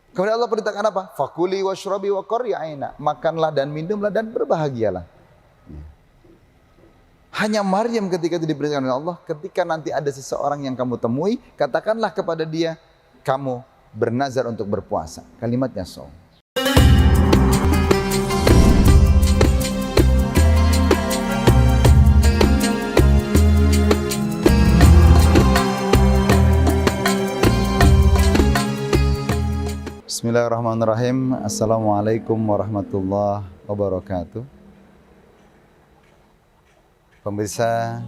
Kemudian Allah perintahkan apa? Fakuli washrabi wa qarri aina. Makanlah dan minumlah dan berbahagialah. Hanya Maryam ketika itu diperintahkan oleh Allah, ketika nanti ada seseorang yang kamu temui, katakanlah kepada dia, kamu bernazar untuk berpuasa. Kalimatnya shaum. Bismillahirrahmanirrahim. Assalamualaikum warahmatullahi wabarakatuh. Pemirsa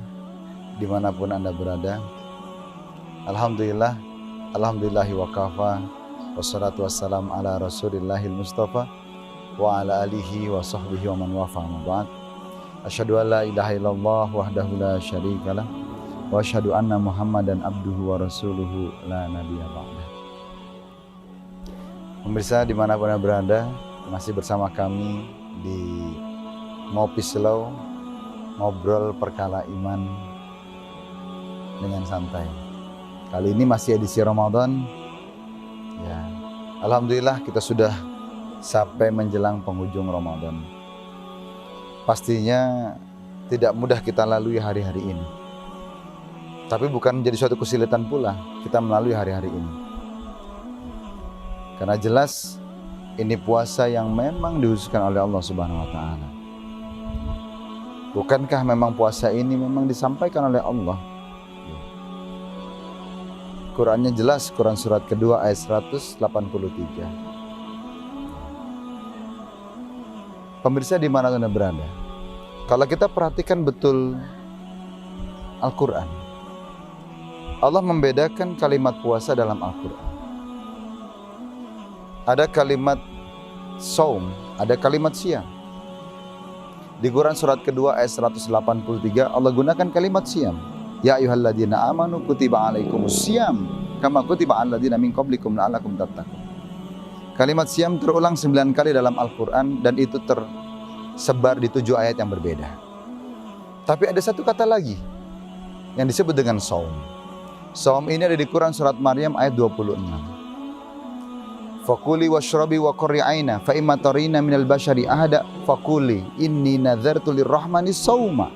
dimanapun Anda berada, Alhamdulillahi wa kafa, wassalatu wassalam ala rasulillahil mustafa wa ala alihi wa sahbihi wa man wafa ma'ba'd. Asyhadu an la ilaha illallah wahdahu la syarikalah wa asyhadu anna muhammadan abduhu wa rasuluhu la nabiyya ba'dah. Pemirsa dimanapun Anda berada, masih bersama kami di Ngopi Slow, ngobrol perkara iman dengan santai. Kali ini masih edisi Ramadan. Ya, alhamdulillah kita sudah sampai menjelang penghujung Ramadan. Pastinya tidak mudah kita lalui hari-hari ini. Tapi bukan menjadi suatu kesulitan pula kita melalui hari-hari ini. Karena jelas ini puasa yang memang dikhususkan oleh Allah Subhanahu wa taala. Bukankah memang puasa ini memang disampaikan oleh Allah? Qurannya jelas, Quran surat kedua ayat 183. Pemirsa di mana Anda berada? Kalau kita perhatikan betul Al-Quran, Allah membedakan kalimat puasa dalam Al-Quran. Ada kalimat shaum, ada kalimat siam. Di Quran surat kedua ayat 183 Allah gunakan kalimat siam. Ya ayyuhalladzina amanu kutiba alaikumus syiyam kama kutiba alal ladzina min qablikum la'allakum tattaqun. Kalimat siam terulang 9 kali dalam Al-Quran dan itu tersebar di 7 ayat yang berbeda. Tapi ada satu kata lagi yang disebut dengan shaum. Shaum ini ada di Quran surat Maryam ayat 26. Fakuli washrabi wa qarri aina fa imma tarina minal bashari ahada fakuli inni nadzartu lirrahmani shauma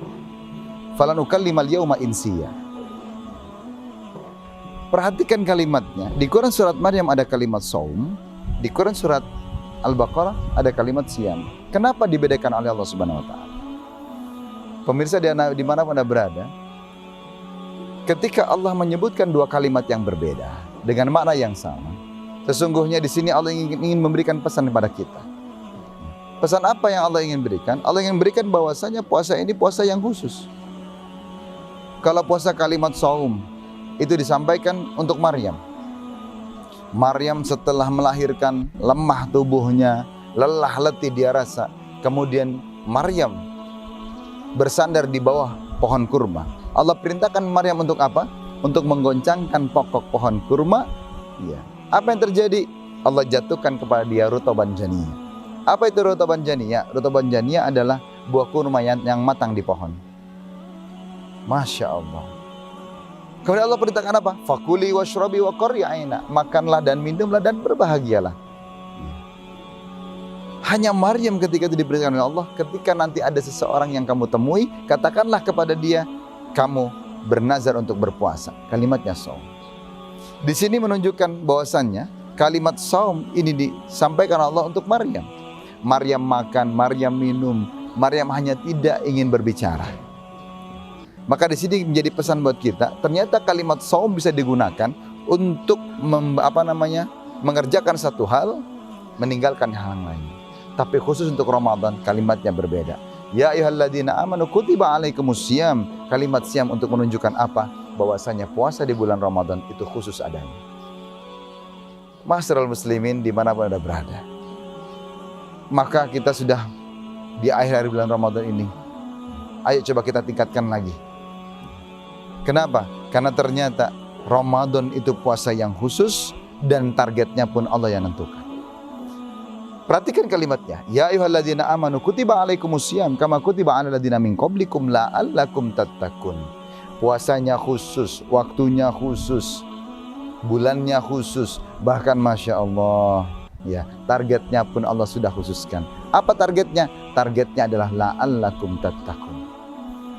falan ukallimal yauma insiya. Perhatikan kalimatnya. Di Quran surat Maryam ada kalimat shaum, di Quran surat Al-Baqarah ada kalimat siam. Kenapa dibedakan oleh Allah Subhanahu wa taala? Pemirsa di mana Anda berada, ketika Allah menyebutkan dua kalimat yang berbeda dengan makna yang sama, sesungguhnya di sini Allah ingin memberikan pesan kepada kita. Pesan apa yang Allah ingin berikan? Allah ingin berikan bahwasanya puasa ini puasa yang khusus. Kalau puasa kalimat shaum itu disampaikan untuk Maryam. Maryam setelah melahirkan lemah tubuhnya, lelah letih dia rasa. Kemudian Maryam bersandar di bawah pohon kurma. Allah perintahkan Maryam untuk apa? Untuk menggoncangkan pokok pohon kurma. Ya. Apa yang terjadi? Allah jatuhkan kepada dia rutaban janiyah. Apa itu rutaban janiyah? Rutaban janiyah adalah buah kurma yang matang di pohon. Masya Allah. Kemudian Allah perintahkan apa? Fakuli washrabi wa qarri aina. Makanlah dan minumlah dan berbahagialah. Hanya Maryam ketika itu diperintahkan oleh Allah, ketika nanti ada seseorang yang kamu temui, katakanlah kepada dia, kamu bernazar untuk berpuasa. Kalimatnya shaum. Di sini menunjukkan bahwasannya kalimat shaum ini disampaikan Allah untuk Maryam. Maryam makan, Maryam minum, Maryam hanya tidak ingin berbicara. Maka di sini menjadi pesan buat kita, ternyata kalimat shaum bisa digunakan untuk mengerjakan satu hal, meninggalkan hal lain. Tapi khusus untuk Ramadan kalimatnya berbeda. Ya ayyuhalladzina amanu kutiba alaikumus syiyam. Kalimat syiyam untuk menunjukkan apa? Bahwasanya puasa di bulan Ramadan itu khusus adanya. Ma'asyiral muslimin dimanapun Anda berada, maka kita sudah di akhir bulan Ramadan ini. Ayo coba kita tingkatkan lagi. Kenapa? Karena ternyata Ramadan itu puasa yang khusus dan targetnya pun Allah yang nentukan. Perhatikan kalimatnya. Ya ayyuhalladzina amanu kutiba alaikumus syiyam kama kutiba alal ladzina min qablikum la'allakum tattaqun. Puasanya khusus, waktunya khusus, bulannya khusus, bahkan Masya Allah Ya, targetnya pun Allah sudah khususkan. Apa targetnya? Targetnya adalah la'allakum tattaqun.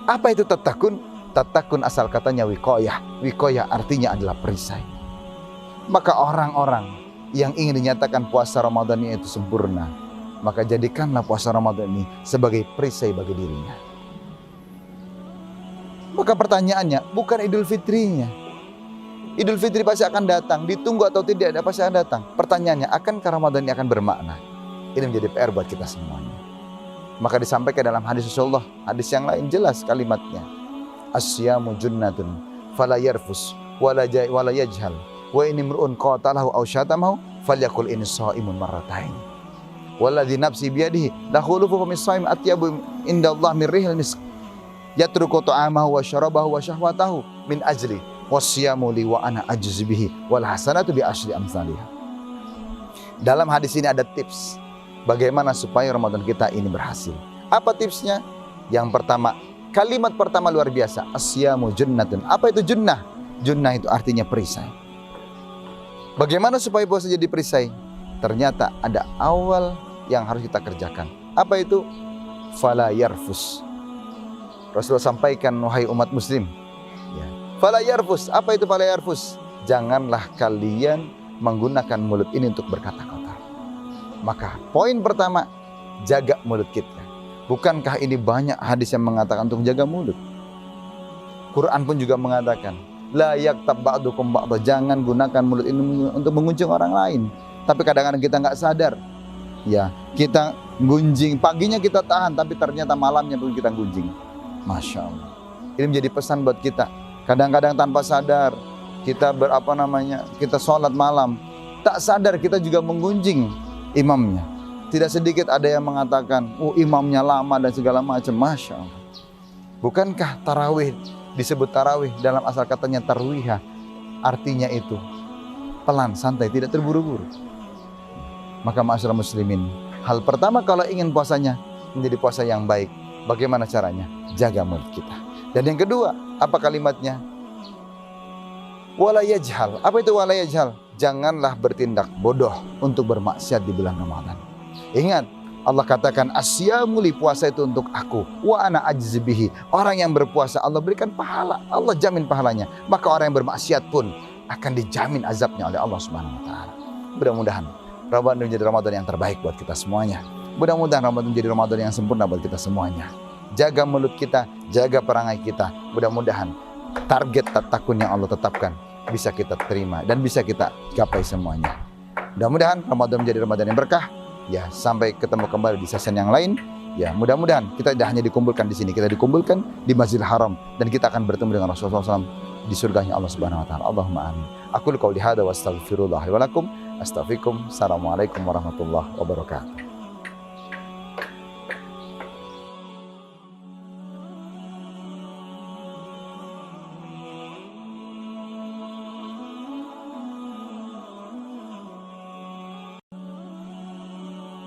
Apa itu tattaqun? Tattaqun asal katanya wiqayah. Wiqayah artinya adalah perisai. Maka orang-orang yang ingin dinyatakan puasa Ramadan itu sempurna, maka jadikanlah puasa Ramadan ini sebagai perisai bagi dirinya. Maka pertanyaannya bukan Idul Fitrinya. Idul Fitri pasti akan datang, ditunggu atau tidak pasti akan datang. Pertanyaannya, akankah Ramadan ini akan bermakna? Ini menjadi PR buat kita semuanya. Maka disampaikan dalam hadis Rasulullah, hadis yang lain jelas kalimatnya. Asyamu junnatun fala yarfus wala yajhal wa in imru'un qatalahu aw syatamahu falyakul inni shaimun marratain. Walladzi nafsi biyadihi la khulufu min shaim atyabu indallah min rihil misk. Yatruku ta'amahu wa syarabahu wa syahwatahu min ajli wasyamu li wa ana ajzi bihi wal hasanatu bi asyri amsalihha. Dalam hadis ini ada tips bagaimana supaya Ramadan kita ini berhasil. Apa tipsnya? Yang pertama, kalimat pertama luar biasa, asyamu junnatun. Apa itu junnah? Junnah itu artinya perisai. Bagaimana supaya puasa jadi perisai? Ternyata ada awal yang harus kita kerjakan. Apa itu? Fala yarfus. Rasulullah sampaikan, wahai umat muslim, ya. Fala yarfus. Apa itu fala yarfus? Janganlah kalian menggunakan mulut ini untuk berkata kotor. Maka poin pertama, jaga mulut kita. Bukankah ini banyak hadis yang mengatakan untuk jaga mulut? Quran pun juga mengatakan, la yaktab ba'dukum ba'da. Jangan gunakan mulut ini untuk mengunjung orang lain. Tapi kadang-kadang kita nggak sadar. Ya, kita gunjing, paginya kita tahan, tapi ternyata malamnya pun kita gunjing. Masya Allah. Ini menjadi pesan buat kita. Kadang-kadang tanpa sadar kita kita sholat malam, tak sadar kita juga menggunjing imamnya. Tidak sedikit ada yang mengatakan, imamnya lama dan segala macam. Masya Allah. Bukankah tarawih disebut tarawih dalam asal katanya tarwihah? Artinya itu pelan, santai, tidak terburu-buru. Maka ma'asyiral muslimin, hal pertama kalau ingin puasanya menjadi puasa yang baik, bagaimana caranya? Jaga mulut kita. Dan yang kedua, apa kalimatnya? Wala yajhal. Apa itu wala yajhal? Janganlah bertindak bodoh untuk bermaksiat di bulan Ramadan. Ingat, Allah katakan asyamu li, puasa itu untuk aku. Wa ana ajzi bihi. Orang yang berpuasa Allah berikan pahala. Allah jamin pahalanya. Maka orang yang bermaksiat pun akan dijamin azabnya oleh Allah Subhanahu wa taala. Mudah-mudahan Ramadan menjadi Ramadan yang terbaik buat kita semuanya. Mudah-mudahan Ramadan menjadi Ramadan yang sempurna buat kita semuanya. Jaga mulut kita, jaga perangai kita. Mudah-mudahan target tattaqun yang Allah tetapkan bisa kita terima dan bisa kita gapai semuanya. Mudah-mudahan Ramadan menjadi Ramadan yang berkah. Ya, sampai ketemu kembali di session yang lain. Ya, mudah-mudahan kita tidak hanya dikumpulkan di sini, kita dikumpulkan di Masjidil Haram dan kita akan bertemu dengan Rasulullah SAW di surganya Allah Subhanahu wa taala. Allahumma amin. Aku qauli hadza wa astaghfirullah li wa lakum. Astaghfirukum. Assalamualaikum warahmatullahi wabarakatuh.